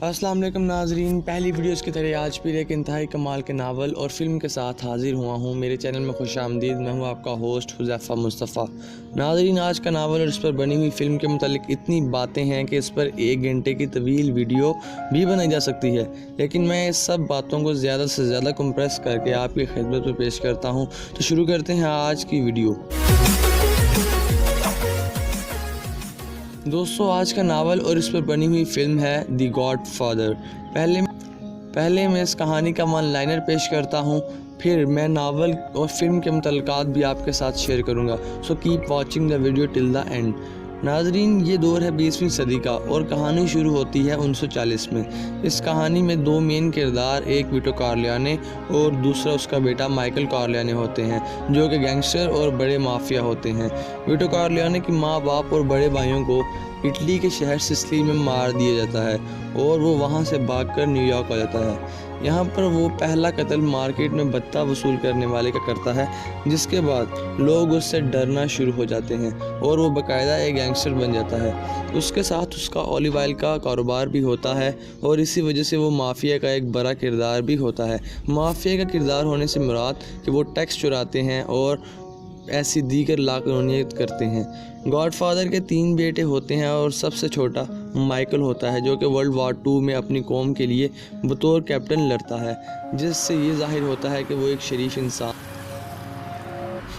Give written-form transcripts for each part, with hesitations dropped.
अस्सलाम वालेकुम नाजरीन, पहली वीडियोस की तरह आज फिर एक इंतहाई कमाल के नावल और फ़िल्म के साथ हाजिर हुआ हूँ। मेरे चैनल में खुश आमदीद। मैं हूँ आपका होस्ट हुज़ैफ़ा मुस्तफ़ा। नाजरीन, आज का नावल और इस पर बनी हुई फ़िल्म के मुतालिक इतनी बातें हैं कि इस पर 1 घंटे की तवील वीडियो भी बनाई जा सकती है, लेकिन मैं इस सब बातों को ज़्यादा से ज़्यादा कंप्रेस करके आपकी खिदमत में पेश करता हूँ। तो शुरू करते हैं आज की वीडियो। दोस्तों, आज का नावल और इस पर बनी हुई फ़िल्म है द गॉडफादर। पहले मैं इस कहानी का वन लाइनर पेश करता हूँ, फिर मैं नावल और फिल्म के मुतल्लिकात भी आपके साथ शेयर करूँगा। So keep watching the video till the end. नाजरीन, ये दौर है 20वीं सदी का और कहानी शुरू होती है 1940 में। इस कहानी में 2 मेन किरदार, एक विटो कॉर्लियोने और दूसरा उसका बेटा माइकल कॉर्लियोने होते हैं, जो कि गैंगस्टर और बड़े माफिया होते हैं। विटो कॉर्लियोने की माँ बाप और बड़े भाइयों को इटली के शहर सिसिली में मार दिया जाता है और वो वहाँ से भागकर न्यूयॉर्क आ जाता है। यहाँ पर वो पहला कत्ल मार्केट में भत्ता वसूल करने वाले का करता है, जिसके बाद लोग उससे डरना शुरू हो जाते हैं और वो बाकायदा एक गैंगस्टर बन जाता है। उसके साथ उसका ऑलिव ऑयल का कारोबार भी होता है और इसी वजह से वो माफिया का एक बड़ा किरदार भी होता है। माफिया का किरदार होने से मुराद कि वो टैक्स चुराते हैं और ऐसी दीगर लाकानूनियत करते हैं। गॉडफादर के 3 बेटे होते हैं और सबसे छोटा माइकल होता है, जो कि वर्ल्ड वार 2 में अपनी कौम के लिए बतौर कैप्टन लड़ता है, जिससे ये जाहिर होता है कि वो एक शरीफ इंसान।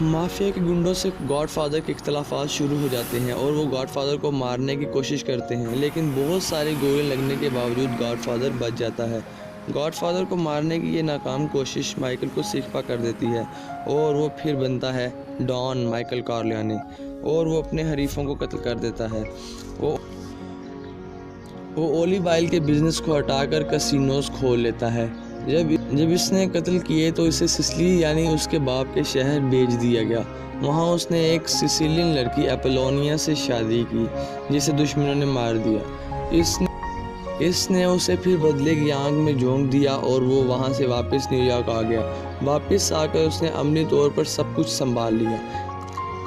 माफिया के गुंडों से गॉडफादर के इख्तलाफात शुरू हो जाते हैं और वो गॉडफादर को मारने की कोशिश करते हैं, लेकिन बहुत सारे गोले लगने के बावजूद गॉडफादर बच जाता है। गॉडफादर को मारने की ये नाकाम कोशिश माइकल को सिखपा कर देती है और वो फिर बनता है डॉन माइकल कॉर्लियोने और वो अपने हरीफों को कत्ल कर देता है। वो ऑलिव ऑयल के बिजनेस को हटाकर कैसीनोज खोल लेता है। जब इसने कत्ल किए तो इसे सिसिली यानी उसके बाप के शहर भेज दिया गया। वहाँ उसने एक सिसिलियन लड़की एपोलोनिया से शादी की, जिसे दुश्मनों ने मार दिया। इसने उसे फिर बदले की आंख में झोंक दिया और वो वहाँ से वापस न्यूयॉर्क आ गया। वापस आकर उसने अमली तौर पर सब कुछ संभाल लिया।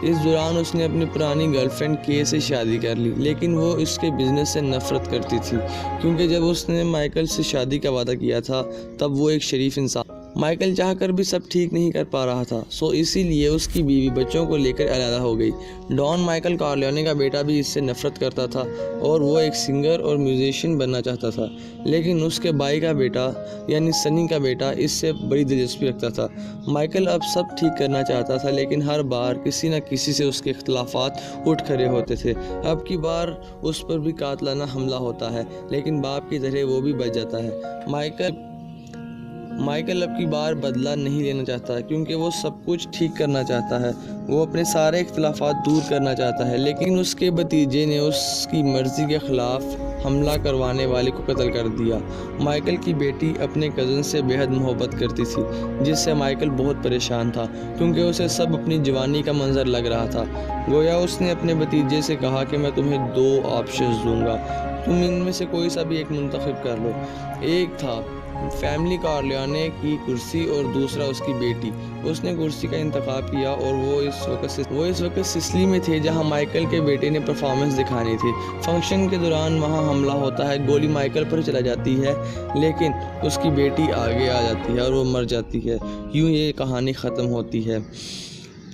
इस दौरान उसने अपनी पुरानी गर्लफ्रेंड के से शादी कर ली, लेकिन वो इसके बिजनेस से नफरत करती थी, क्योंकि जब उसने माइकल से शादी का वादा किया था तब वो एक शरीफ इंसान। माइकल चाहकर भी सब ठीक नहीं कर पा रहा था, सो इसीलिए उसकी बीवी बच्चों को लेकर अलग हो गई। डॉन माइकल कॉर्लियोने का बेटा भी इससे नफरत करता था और वो एक सिंगर और म्यूजिशियन बनना चाहता था, लेकिन उसके भाई का बेटा यानी सनी का बेटा इससे बड़ी दिलचस्पी रखता था। माइकल अब सब ठीक करना चाहता था, लेकिन हर बार किसी न किसी से उसके इख्तलाफात उठ खड़े होते थे। अब की बार उस पर भी कातलाना हमला होता है, लेकिन बाप की तरह वो भी बच जाता है। माइकल अब की बार बदला नहीं लेना चाहता, क्योंकि वो सब कुछ ठीक करना चाहता है। वो अपने सारे इख्तलाफात दूर करना चाहता है, लेकिन उसके भतीजे ने उसकी मर्ज़ी के ख़िलाफ़ हमला करवाने वाले को कत्ल कर दिया। माइकल की बेटी अपने कज़न से बेहद मोहब्बत करती थी, जिससे माइकल बहुत परेशान था, क्योंकि उसे सब अपनी जवानी का मंजर लग रहा था। गोया उसने अपने भतीजे से कहा कि मैं तुम्हें 2 ऑप्शंस दूंगा, तुम इनमें से कोई सा भी एक मुंतखब कर लो। एक था फैमिली कॉर्लियोने की कुर्सी और दूसरा उसकी बेटी। उसने कुर्सी का इंतखाब किया और वो इस वक्त सिसिली में थे, जहां माइकल के बेटे ने परफॉर्मेंस दिखानी थी। फंक्शन के दौरान वहां हमला होता है, गोली माइकल पर चला जाती है, लेकिन उसकी बेटी आगे आ जाती है और वो मर जाती है। यूँ ये कहानी ख़त्म होती है।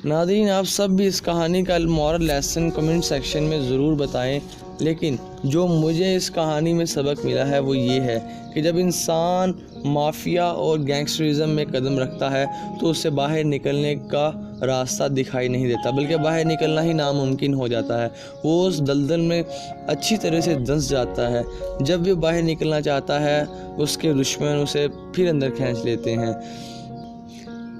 नाज़रीन, आप सब भी इस कहानी का मॉरल लेसन कमेंट सेक्शन में ज़रूर बताएं, लेकिन जो मुझे इस कहानी में सबक मिला है वो ये है कि जब इंसान माफिया और गैंगस्टरिज्म में कदम रखता है तो उसे बाहर निकलने का रास्ता दिखाई नहीं देता, बल्कि बाहर निकलना ही नामुमकिन हो जाता है। वो उस दलदल में अच्छी तरह से धंस जाता है। जब वो बाहर निकलना चाहता है, उसके दुश्मन उसे फिर अंदर खींच लेते हैं,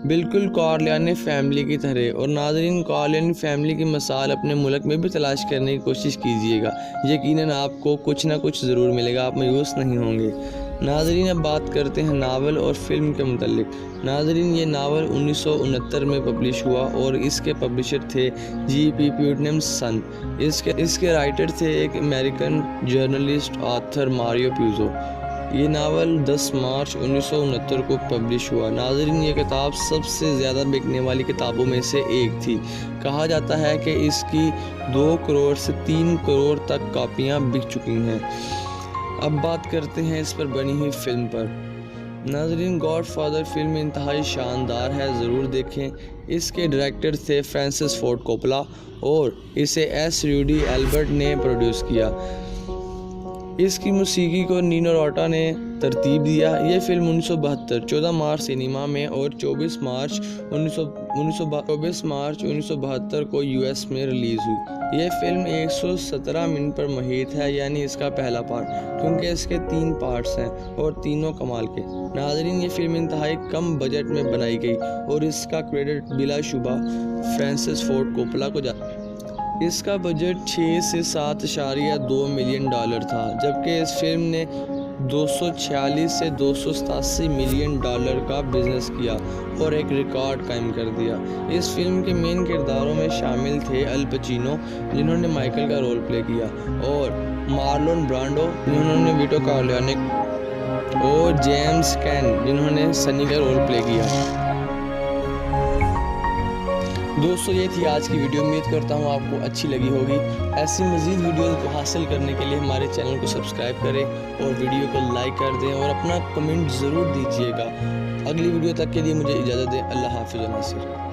बिल्कुल कॉर्लियोने फैमिली की तरह। और नाज़रीन, कॉर्लियोने फैमिली की मिसाल अपने मुल्क में भी तलाश करने की कोशिश कीजिएगा, यकीनन आपको कुछ ना कुछ ज़रूर मिलेगा, आप मायूस नहीं होंगे। नाज़रीन, अब बात करते हैं नावल और फिल्म के मुतल्लिक। नाज़रीन, ये नावल 1969 में पब्लिश हुआ और इसके पब्लिशर थे G.P. पुट्नम्स सन। इसके राइटर थे एक American journalist author Mario Peugeot. ये नावल 10 मार्च 1969 को पब्लिश हुआ। नाज़रीन, ये किताब सबसे ज़्यादा बिकने वाली किताबों में से एक थी। कहा जाता है कि इसकी 2 करोड़ से 3 करोड़ तक कॉपियाँ बिक चुकी हैं। अब बात करते हैं इस पर बनी हुई फिल्म पर। नाज़रीन, गॉडफादर फिल्म इंतहाई शानदार है, ज़रूर देखें। इसके डायरेक्टर थे फ्रांसिस फोर्ड कोप्पोला और इसे एस रूडी एल्बर्ट ने प्रोड्यूस किया। इसकी मौसीकी को नीनो रॉटा ने तरतीब दिया। ये फिल्म 1972 14 मार्च सिनेमा में और 24 मार्च 1972 को यूएस में रिलीज़ हुई। ये फिल्म 117 मिनट पर मुहित है, यानी इसका पहला पार्ट, क्योंकि इसके 3 पार्ट्स हैं और तीनों कमाल के। नाज़रीन, ये फिल्म इंतहाई कम बजट में बनाई गई और इसका क्रेडिट बिलाशुबा फ्रांसिस फोर्ड कोप्पोला को जाता है। इसका बजट 6 से 7.2 मिलियन डॉलर था, जबकि इस फिल्म ने 246 से 287 मिलियन डॉलर का बिजनेस किया और एक रिकॉर्ड कायम कर दिया। इस फिल्म के मेन किरदारों में शामिल थे अल पचिनो, जिन्होंने माइकल का रोल प्ले किया, और मार्लोन ब्रांडो, जिन्होंने विटो कॉर्लियोने, और जेम्स कैन, जिन्होंने सनी का रोल प्ले किया। दोस्तों, ये थी आज की वीडियो। उम्मीद करता हूँ आपको अच्छी लगी होगी। ऐसी मज़ीद वीडियोज़ को हासिल करने के लिए हमारे चैनल को सब्सक्राइब करें और वीडियो को लाइक कर दें और अपना कमेंट ज़रूर दीजिएगा। अगली वीडियो तक के लिए मुझे इजाज़त दें। अल्लाह हाफ़िज़।